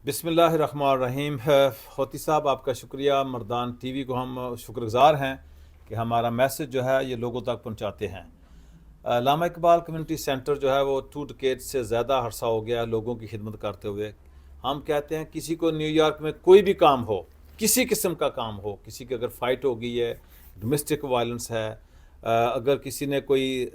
بسم اللہ الرحمن الرحیم۔ ہوتی صاحب آپ کا شکریہ، مردان ٹی وی کو ہم شکر گزار ہیں کہ ہمارا میسج جو ہے یہ لوگوں تک پہنچاتے ہیں۔ علامہ اقبال کمیونٹی سینٹر جو ہے وہ 2 ڈیکیڈ سے زیادہ عرصہ ہو گیا لوگوں کی خدمت کرتے ہوئے۔ ہم کہتے ہیں کسی کو نیو یارک میں کوئی بھی کام ہو، کسی قسم کا کام ہو، کسی کی اگر فائٹ ہو گئی ہے، ڈومیسٹک وائلنس ہے، اگر کسی نے کوئی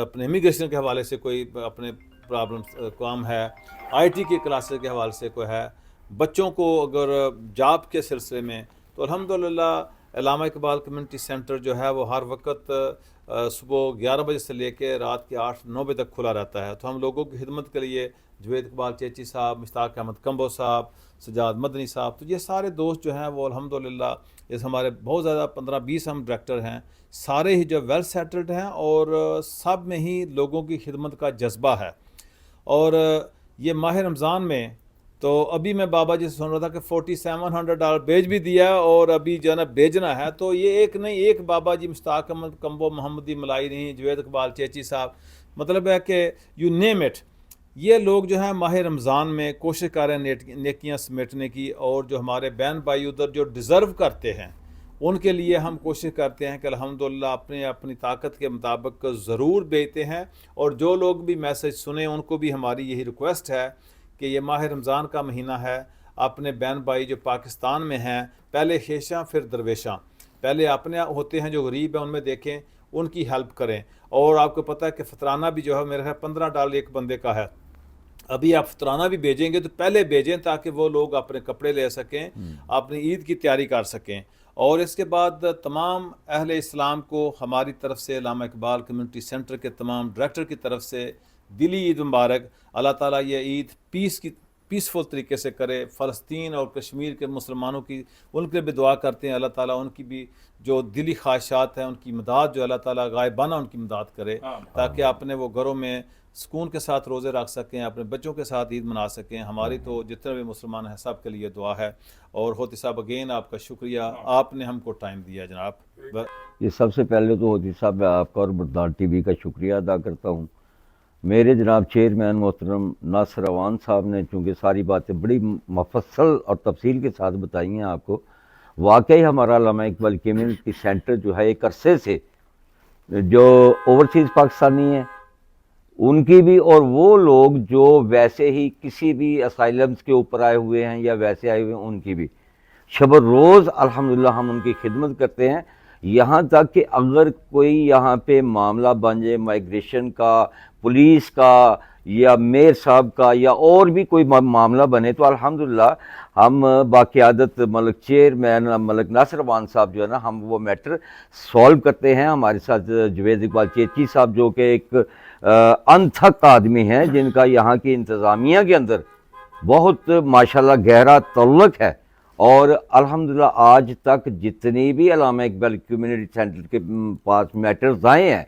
اپنے امیگریشن کے حوالے سے کوئی اپنے پرابلم کام ہے، آئی ٹی کے کلاسز کے حوالے سے کوئی ہے، بچوں کو اگر جاب کے سلسلے میں، تو الحمدللہ علامہ اقبال کمیونٹی سینٹر جو ہے وہ ہر وقت صبح 11 بجے سے لے کے رات کے 8-9 بجے تک کھلا رہتا ہے۔ تو ہم لوگوں کی خدمت کے لیے جوید اقبال چیچی صاحب، مشتاق احمد کمبو صاحب، سجاد مدنی صاحب، تو یہ سارے دوست جو ہیں وہ الحمدللہ اس ہمارے بہت زیادہ 15-20 ہم ڈائریکٹر ہیں، سارے ہی جو ویل سیٹلڈ ہیں اور سب میں ہی لوگوں کی خدمت کا جذبہ ہے۔ اور یہ ماہ رمضان میں تو ابھی میں بابا جی سے سن رہا تھا کہ $4700 بھیج بھی دیا اور ابھی جو ہے نا بھیجنا ہے، تو یہ ایک نہیں، ایک بابا جی، مشتاق احمد کمبو، محمدی ملائی نہیں، جوید اقبال چیچی صاحب، مطلب ہے کہ یو نیم اٹ، یہ لوگ جو ہیں ماہ رمضان میں کوشش کر رہے ہیں نیکیاں سمیٹنے کی، اور جو ہمارے بہن بھائی ادھر جو ڈیزرو کرتے ہیں ان کے لیے ہم کوشش کرتے ہیں کہ الحمدللہ اپنی طاقت کے مطابق ضرور بھیجتے ہیں۔ اور جو لوگ بھی میسج سنیں ان کو بھی ہماری یہی ریکویسٹ ہے کہ یہ ماہ رمضان کا مہینہ ہے، اپنے بہن بھائی جو پاکستان میں ہیں، پہلے خیشاں پھر درویشاں، پہلے اپنے ہوتے ہیں جو غریب ہیں ان میں دیکھیں، ان کی ہیلپ کریں۔ اور آپ کو پتہ ہے کہ فطرانہ بھی جو ہے میرے خیال $15 ایک بندے کا ہے، ابھی آپ فطرانہ بھی بھیجیں گے تو پہلے بھیجیں تاکہ وہ لوگ اپنے کپڑے لے سکیں، اپنی عید کی تیاری کر سکیں۔ اور اس کے بعد تمام اہل اسلام کو ہماری طرف سے، علامہ اقبال کمیونٹی سینٹر کے تمام ڈائریکٹر کی طرف سے دلی عید مبارک۔ اللہ تعالیٰ یہ عید پیسفل طریقے سے کرے۔ فلسطین اور کشمیر کے مسلمانوں کی، ان کے بھی دعا کرتے ہیں اللہ تعالیٰ ان کی بھی جو دلی خواہشات ہیں ان کی مداد جو اللہ تعالیٰ غائبانہ ان کی مداد کرے، تاکہ اپنے وہ گھروں میں سکون کے ساتھ روزے رکھ سکیں، اپنے بچوں کے ساتھ عید منا سکیں۔ ہماری تو جتنے بھی مسلمان ہیں سب کے لیے دعا ہے۔ اور ہوتی صاحب اگین آپ کا شکریہ، آپ نے ہم کو ٹائم دیا جناب۔ یہ سب سے پہلے تو ہوتی صاحب میں آپ کا اور مردان ٹی وی کا شکریہ ادا کرتا ہوں۔ میرے جناب چیئرمین محترم ناصر اوان صاحب نے چونکہ ساری باتیں بڑی مفصل اور تفصیل کے ساتھ بتائی ہیں آپ کو، واقعی ہمارا علامہ اقبال کمیونٹی سینٹر جو ہے ایک عرصے سے جو اوورسیز پاکستانی ہیں ان کی بھی، اور وہ لوگ جو ویسے ہی کسی بھی اسائلمز کے اوپر آئے ہوئے ہیں یا ویسے آئے ہوئے ہیں ان کی بھی شب روز الحمدللہ ہم ان کی خدمت کرتے ہیں۔ یہاں تک کہ اگر کوئی یہاں پہ معاملہ بن جائے مائیگریشن کا، پولیس کا یا میئر صاحب کا یا اور بھی کوئی معاملہ بنے تو الحمدللہ ہم باقیادت ملک چیئرمین ملک ناصر اوان صاحب جو ہے نا ہم وہ میٹر سولو کرتے ہیں۔ ہمارے ساتھ جوید اقبال چیچی صاحب جو کہ ایک انتھک آدمی ہیں جن کا یہاں کی انتظامیہ کے اندر بہت ماشاءاللہ گہرا تعلق ہے، اور الحمدللہ آج تک جتنی بھی علامہ اقبال کمیونٹی سینٹر کے پاس میٹرز آئے ہیں،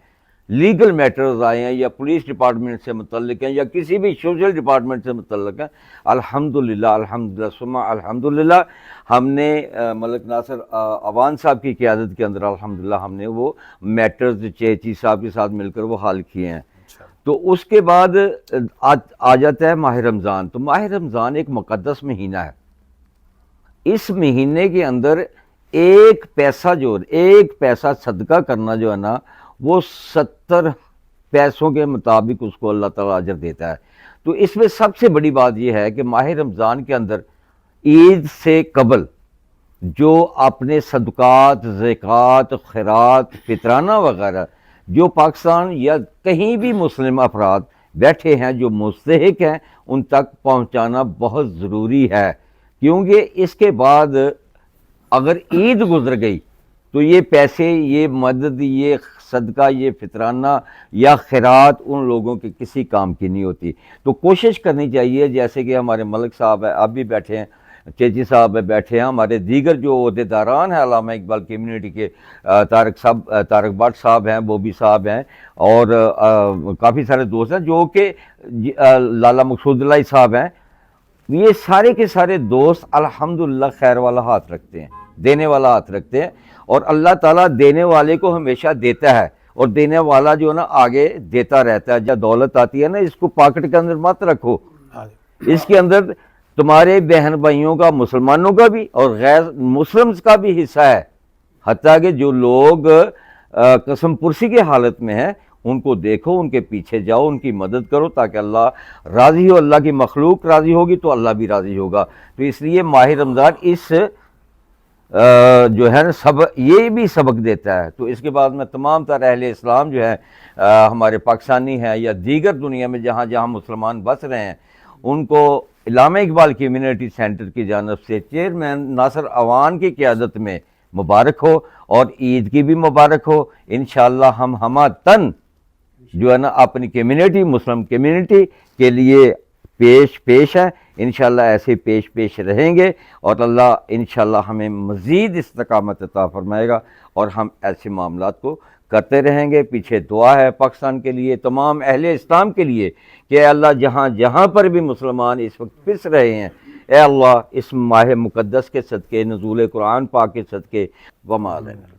لیگل میٹرز آئے ہیں یا پولیس ڈپارٹمنٹ سے متعلق ہیں یا کسی بھی سوشل ڈپارٹمنٹ سے متعلق ہیں، الحمدللہ ثم الحمدللہ ہم نے ملک ناصر اوان صاحب کی قیادت کے اندر الحمدللہ ہم نے وہ میٹرز چیچی صاحب کے ساتھ مل کر وہ حل کیے ہیں۔ تو اس کے بعد آ جاتا ہے ماہ رمضان۔ تو ماہ رمضان ایک مقدس مہینہ ہے، اس مہینے کے اندر ایک پیسہ صدقہ کرنا جو ہے نا وہ 70 پیسوں کے مطابق اس کو اللہ تعالیٰ اجر دیتا ہے۔ تو اس میں سب سے بڑی بات یہ ہے کہ ماہ رمضان کے اندر عید سے قبل جو اپنے صدقات، زکوٰۃ، خیرات، فطرانہ وغیرہ جو پاکستان یا کہیں بھی مسلم افراد بیٹھے ہیں جو مستحق ہیں ان تک پہنچانا بہت ضروری ہے، کیونکہ اس کے بعد اگر عید گزر گئی تو یہ پیسے، یہ مدد، یہ صدقہ، یہ فطرانہ یا خیرات ان لوگوں کے کسی کام کی نہیں ہوتی۔ تو کوشش کرنی چاہیے، جیسے کہ ہمارے ملک صاحب ہیں، اب بھی بیٹھے ہیں، چیچی صاحب بیٹھے ہیں، ہمارے دیگر جو عہدیداران ہیں علامہ اقبال کمیونٹی کے، طارق بٹ صاحب ہیں، بوبی صاحب ہیں، اور کافی سارے دوست ہیں جو کہ لالا مقصود اللہ صاحب ہیں، یہ سارے کے سارے دوست الحمدللہ خیر والا ہاتھ رکھتے ہیں، دینے والا ہاتھ رکھتے ہیں، اور اللہ تعالیٰ دینے والے کو ہمیشہ دیتا ہے، اور دینے والا جو ہے نا آگے دیتا رہتا ہے۔ جب دولت آتی ہے نا اس کو پاکٹ کے اندر مت رکھو، اس کے اندر تمہارے بہن بھائیوں کا، مسلمانوں کا بھی اور غیر مسلمز کا بھی حصہ ہے، حتیٰ کہ جو لوگ قسم پرسی کی حالت میں ہیں ان کو دیکھو، ان کے پیچھے جاؤ، ان کی مدد کرو تاکہ اللہ راضی ہو، اللہ کی مخلوق راضی ہوگی تو اللہ بھی راضی ہوگا۔ تو اس لیے ماہ رمضان اس جو ہے نا یہ بھی سبق دیتا ہے۔ تو اس کے بعد میں تمام تر اہل اسلام جو ہے ہمارے پاکستانی ہیں یا دیگر دنیا میں جہاں جہاں مسلمان بس رہے ہیں، ان کو علامہ اقبال کمیونٹی سینٹر کی جانب سے چیئرمین ناصر عوان کی قیادت میں مبارک ہو، اور عید کی بھی مبارک ہو۔ انشاءاللہ ہم ہمہ تن جو ہے نا اپنی کمیونٹی، مسلم کمیونٹی کے لیے پیش ہے، انشاءاللہ ایسے پیش رہیں گے، اور اللہ انشاءاللہ ہمیں مزید استقامت عطا فرمائے گا، اور ہم ایسے معاملات کو کرتے رہیں گے۔ پیچھے دعا ہے پاکستان کے لیے، تمام اہل اسلام کے لیے، کہ اے اللہ جہاں جہاں پر بھی مسلمان اس وقت پس رہے ہیں، اے اللہ اس ماہ مقدس کے صدقے، نزول قرآن پاک کے صدقے، وما علینا۔